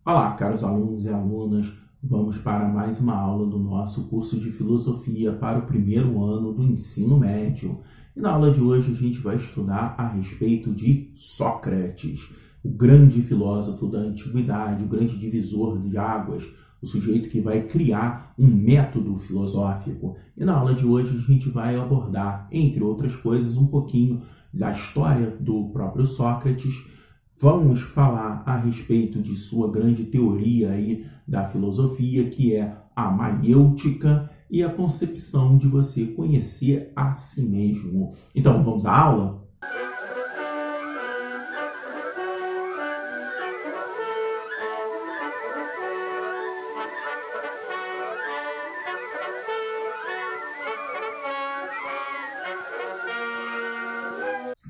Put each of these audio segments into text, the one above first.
Olá, caros alunos e alunas, vamos para mais uma aula do nosso curso de Filosofia para o primeiro ano do ensino médio. E na aula de hoje a gente vai estudar a respeito de Sócrates, o grande filósofo da antiguidade, o grande divisor de águas, o sujeito que vai criar um método filosófico. E na aula de hoje a gente vai abordar, entre outras coisas, um pouquinho da história do próprio Sócrates. Vamos falar a respeito de sua grande teoria aí da filosofia, que é a maiêutica e a concepção de você conhecer a si mesmo. Então, vamos à aula?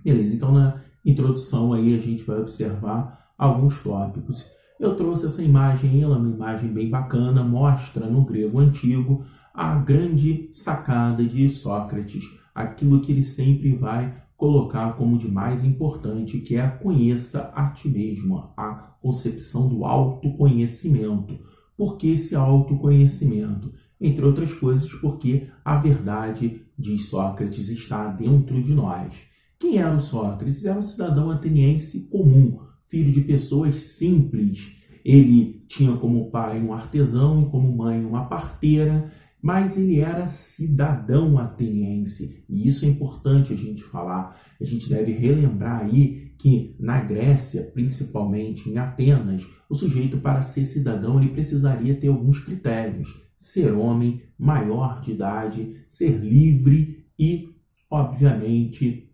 Beleza, então na introdução aí a gente vai observar alguns tópicos. Eu trouxe essa imagem, ela é uma imagem bem bacana, mostra no grego antigo a grande sacada de Sócrates, aquilo que ele sempre vai colocar como de mais importante, que é a conheça a ti mesmo, a concepção do autoconhecimento. Por que esse autoconhecimento? Entre outras coisas, porque a verdade, diz Sócrates, está dentro de nós. Quem era o Sócrates? Era um cidadão ateniense comum, filho de pessoas simples. Ele tinha como pai um artesão e como mãe uma parteira, mas ele era cidadão ateniense. E isso é importante a gente falar. A gente deve relembrar aí que na Grécia, principalmente em Atenas, o sujeito para ser cidadão ele precisaria ter alguns critérios. Ser homem, maior de idade, ser livre e, obviamente,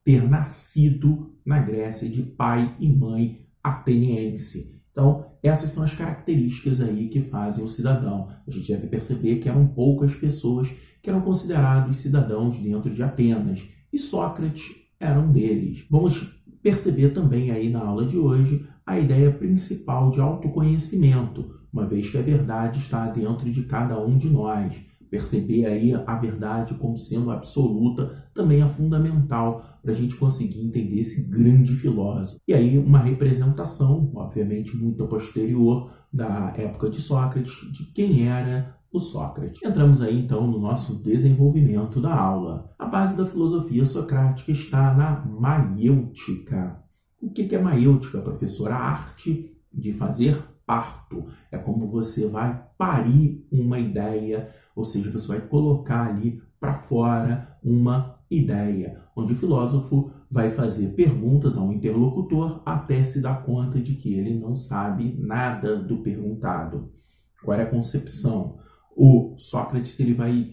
ter nascido na Grécia de pai e mãe ateniense. Então, essas são as características aí que fazem o cidadão. A gente deve perceber que eram poucas pessoas que eram considerados cidadãos dentro de Atenas. E Sócrates era um deles. Vamos perceber também aí na aula de hoje a ideia principal de autoconhecimento, uma vez que a verdade está dentro de cada um de nós. Perceber aí a verdade como sendo absoluta também é fundamental para a gente conseguir entender esse grande filósofo. E aí uma representação, obviamente muito posterior da época de Sócrates, de quem era o Sócrates. Entramos aí então no nosso desenvolvimento da aula. A base da filosofia socrática está na maiêutica. O que é maiêutica, professor? A arte de fazer parto. É como você vai parir uma ideia, ou seja, você vai colocar ali para fora uma ideia, onde o filósofo vai fazer perguntas ao interlocutor até se dar conta de que ele não sabe nada do perguntado. Qual é a concepção? O Sócrates ele vai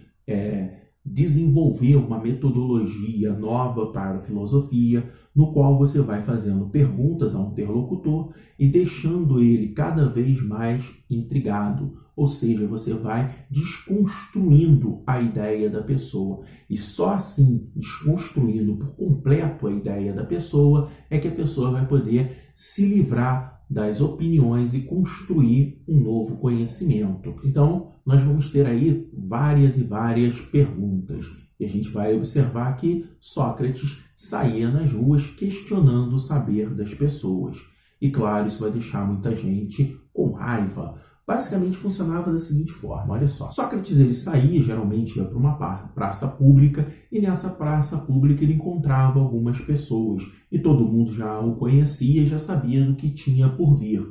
desenvolver uma metodologia nova para a filosofia, no qual você vai fazendo perguntas ao interlocutor e deixando ele cada vez mais intrigado. Ou seja, você vai desconstruindo a ideia da pessoa. E só assim, desconstruindo por completo a ideia da pessoa, é que a pessoa vai poder se livrar das opiniões e construir um novo conhecimento. Então, nós vamos ter aí várias e várias perguntas. E a gente vai observar que Sócrates saía nas ruas questionando o saber das pessoas. E claro, isso vai deixar muita gente com raiva. Basicamente funcionava da seguinte forma, olha só. Sócrates ele saía, geralmente ia para uma praça pública, e nessa praça pública ele encontrava algumas pessoas. E todo mundo já o conhecia e já sabia do que tinha por vir.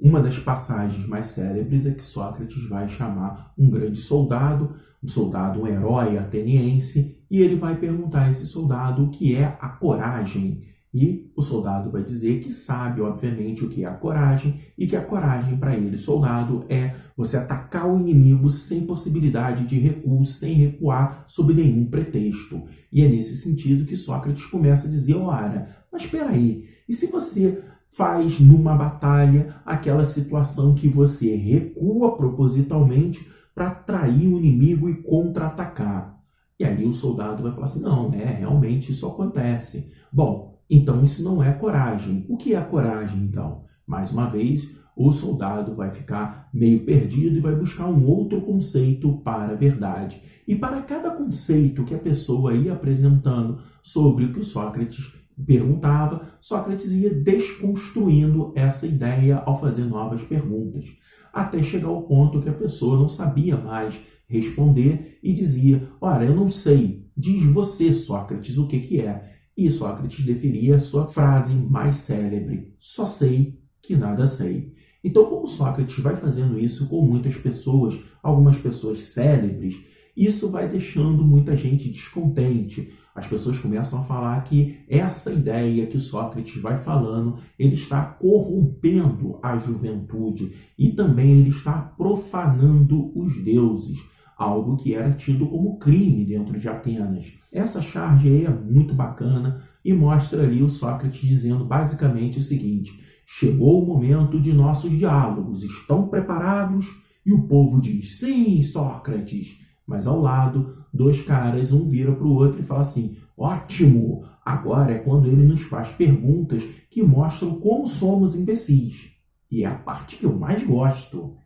Uma das passagens mais célebres é que Sócrates vai chamar um grande soldado, um herói ateniense, e ele vai perguntar a esse soldado o que é a coragem. E o soldado vai dizer que sabe, obviamente, o que é a coragem, e que a coragem para ele, soldado, é você atacar o inimigo sem possibilidade de recuo, sem recuar sob nenhum pretexto. E é nesse sentido que Sócrates começa a dizer, ora, mas espera aí, e se você faz numa batalha aquela situação que você recua propositalmente para atrair o inimigo e contra-atacar? E aí o soldado vai falar assim, não, realmente isso acontece. Bom, então isso não é coragem. O que é a coragem, então? Mais uma vez, o soldado vai ficar meio perdido e vai buscar um outro conceito para a verdade. E para cada conceito que a pessoa ia apresentando sobre o que o Sócrates perguntava, Sócrates ia desconstruindo essa ideia ao fazer novas perguntas, até chegar ao ponto que a pessoa não sabia mais responder e dizia: ora, eu não sei, diz você, Sócrates, o que é? E Sócrates deferia a sua frase mais célebre: só sei que nada sei. Então, como Sócrates vai fazendo isso com muitas pessoas, algumas pessoas célebres, isso vai deixando muita gente descontente. As pessoas começam a falar que essa ideia que Sócrates vai falando, ele está corrompendo a juventude e também ele está profanando os deuses, algo que era tido como crime dentro de Atenas. Essa charge aí é muito bacana e mostra ali o Sócrates dizendo basicamente o seguinte: chegou o momento de nossos diálogos, estão preparados? E o povo diz: sim, Sócrates. Mas ao lado, dois caras, um vira para o outro e fala assim: ótimo, agora é quando ele nos faz perguntas que mostram como somos imbecis. E é a parte que eu mais gosto.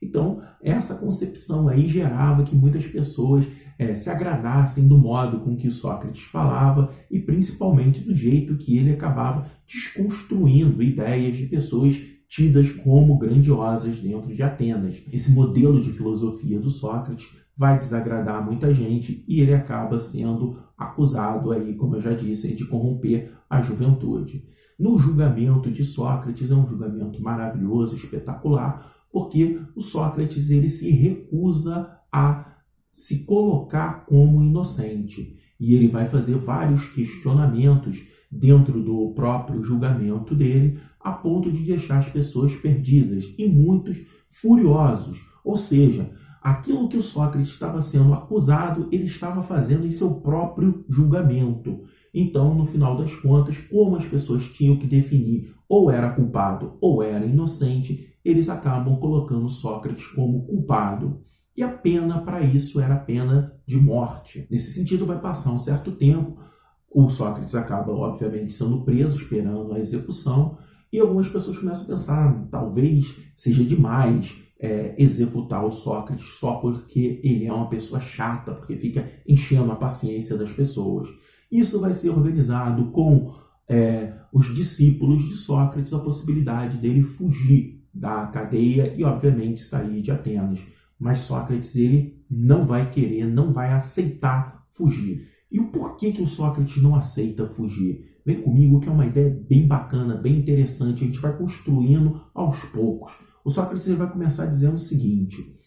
Então, essa concepção aí gerava que muitas pessoas se agradassem do modo com que Sócrates falava e principalmente do jeito que ele acabava desconstruindo ideias de pessoas tidas como grandiosas dentro de Atenas. Esse modelo de filosofia do Sócrates vai desagradar muita gente e ele acaba sendo acusado aí, como eu já disse, de corromper a juventude. No julgamento de Sócrates, é um julgamento maravilhoso, espetacular, porque o Sócrates ele se recusa a se colocar como inocente e ele vai fazer vários questionamentos dentro do próprio julgamento dele, a ponto de deixar as pessoas perdidas e muitos furiosos. Ou seja, aquilo que o Sócrates estava sendo acusado, ele estava fazendo em seu próprio julgamento. Então, no final das contas, como as pessoas tinham que definir ou era culpado ou era inocente, eles acabam colocando Sócrates como culpado. E a pena para isso era a pena de morte. Nesse sentido, vai passar um certo tempo, o Sócrates acaba, obviamente, sendo preso, esperando a execução, e algumas pessoas começam a pensar: talvez seja demais executar o Sócrates só porque ele é uma pessoa chata, porque fica enchendo a paciência das pessoas. Isso vai ser organizado com os discípulos de Sócrates, a possibilidade dele fugir da cadeia e, obviamente, sair de Atenas. Mas Sócrates ele não vai querer, não vai aceitar fugir. E o porquê que o Sócrates não aceita fugir? Vem comigo que é uma ideia bem bacana, bem interessante, a gente vai construindo aos poucos. O Sócrates ele vai começar dizendo o seguinte: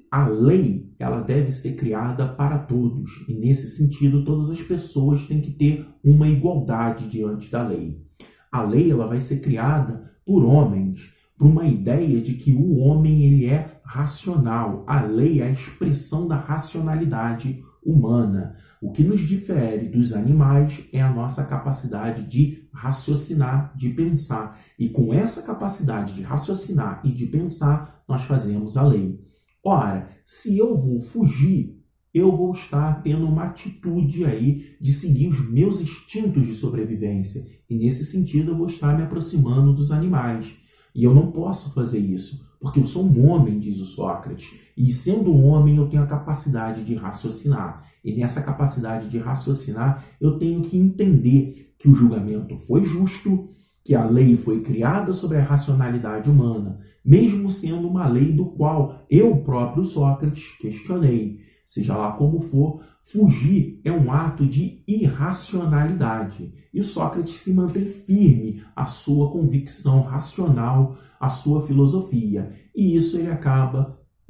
a lei ela deve ser criada para todos, e nesse sentido todas as pessoas têm que ter uma igualdade diante da lei. A lei ela vai ser criada por homens, por uma ideia de que o homem ele é racional. A lei é a expressão da racionalidade humana. O que nos difere dos animais é a nossa capacidade de raciocinar, de pensar. E com essa capacidade de raciocinar e de pensar, nós fazemos a lei. Ora, se eu vou fugir, eu vou estar tendo uma atitude aí de seguir os meus instintos de sobrevivência. E nesse sentido, eu vou estar me aproximando dos animais. E eu não posso fazer isso, porque eu sou um homem, diz o Sócrates. E sendo um homem, eu tenho a capacidade de raciocinar. E nessa capacidade de raciocinar, eu tenho que entender que o julgamento foi justo, que a lei foi criada sobre a racionalidade humana, mesmo sendo uma lei do qual eu próprio, Sócrates, questionei. Seja lá como for, fugir é um ato de irracionalidade. E o Sócrates se mantém firme à sua convicção racional, à sua filosofia. E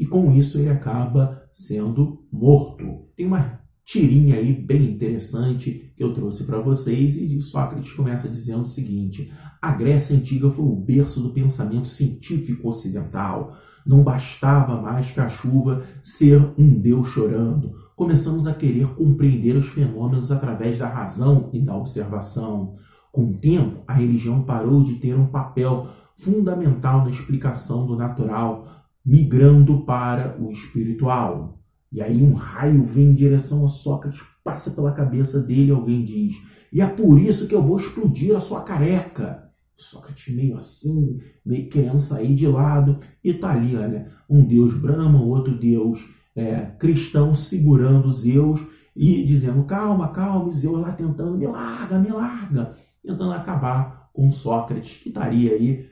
com isso ele acaba sendo morto. Tem uma tirinha aí bem interessante que eu trouxe para vocês e Sócrates começa dizendo o seguinte: a Grécia Antiga foi o berço do pensamento científico ocidental. Não bastava mais que a chuva ser um deus chorando. Começamos a querer compreender os fenômenos através da razão e da observação. Com o tempo, a religião parou de ter um papel fundamental na explicação do natural, migrando para o espiritual. E aí um raio vem em direção a Sócrates, passa pela cabeça dele, alguém diz: e é por isso que eu vou explodir a sua careca. Sócrates meio assim, meio querendo sair de lado, e tá ali, olha, um deus Brahma, outro deus cristão segurando Zeus, e dizendo, calma, calma, e Zeus lá tentando, me larga, tentando acabar com Sócrates, que estaria aí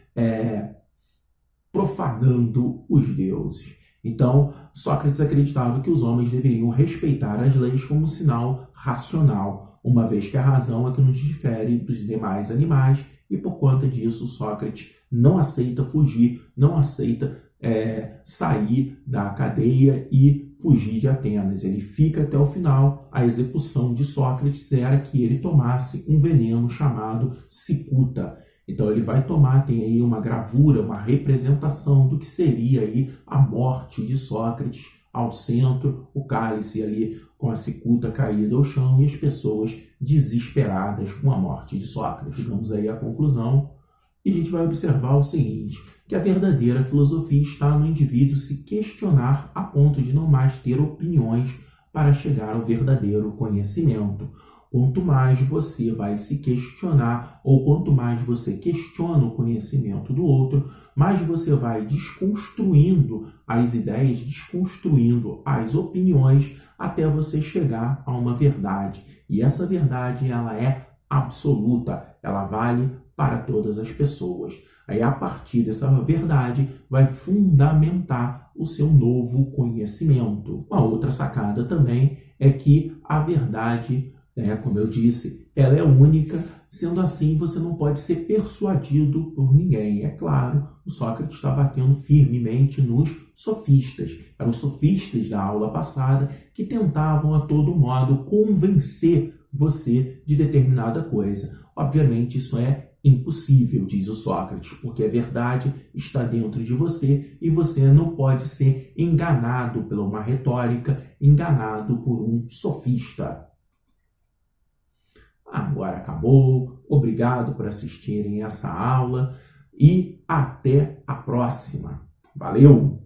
profanando os deuses. Então, Sócrates acreditava que os homens deveriam respeitar as leis como sinal racional, uma vez que a razão é que nos difere dos demais animais, e por conta disso, Sócrates não aceita fugir, não aceita sair da cadeia e fugir de Atenas. Ele fica até o final. A execução de Sócrates era que ele tomasse um veneno chamado cicuta. Então ele vai tomar, tem aí uma gravura, uma representação do que seria aí a morte de Sócrates. Ao centro, o cálice ali com a cicuta caída ao chão e as pessoas desesperadas com a morte de Sócrates. Chegamos aí à conclusão e a gente vai observar o seguinte, que a verdadeira filosofia está no indivíduo se questionar a ponto de não mais ter opiniões para chegar ao verdadeiro conhecimento. Quanto mais você vai se questionar, ou quanto mais você questiona o conhecimento do outro, mais você vai desconstruindo as ideias, desconstruindo as opiniões, até você chegar a uma verdade. E essa verdade, ela é absoluta, ela vale para todas as pessoas. Aí, a partir dessa verdade, vai fundamentar o seu novo conhecimento. Uma outra sacada também é que a verdade, como eu disse, ela é única, sendo assim você não pode ser persuadido por ninguém. É claro, o Sócrates está batendo firmemente nos sofistas. Eram os sofistas da aula passada que tentavam a todo modo convencer você de determinada coisa. Obviamente isso é impossível, diz o Sócrates, porque a verdade está dentro de você e você não pode ser enganado por uma retórica, enganado por um sofista. Agora acabou. Obrigado por assistirem essa aula e até a próxima. Valeu!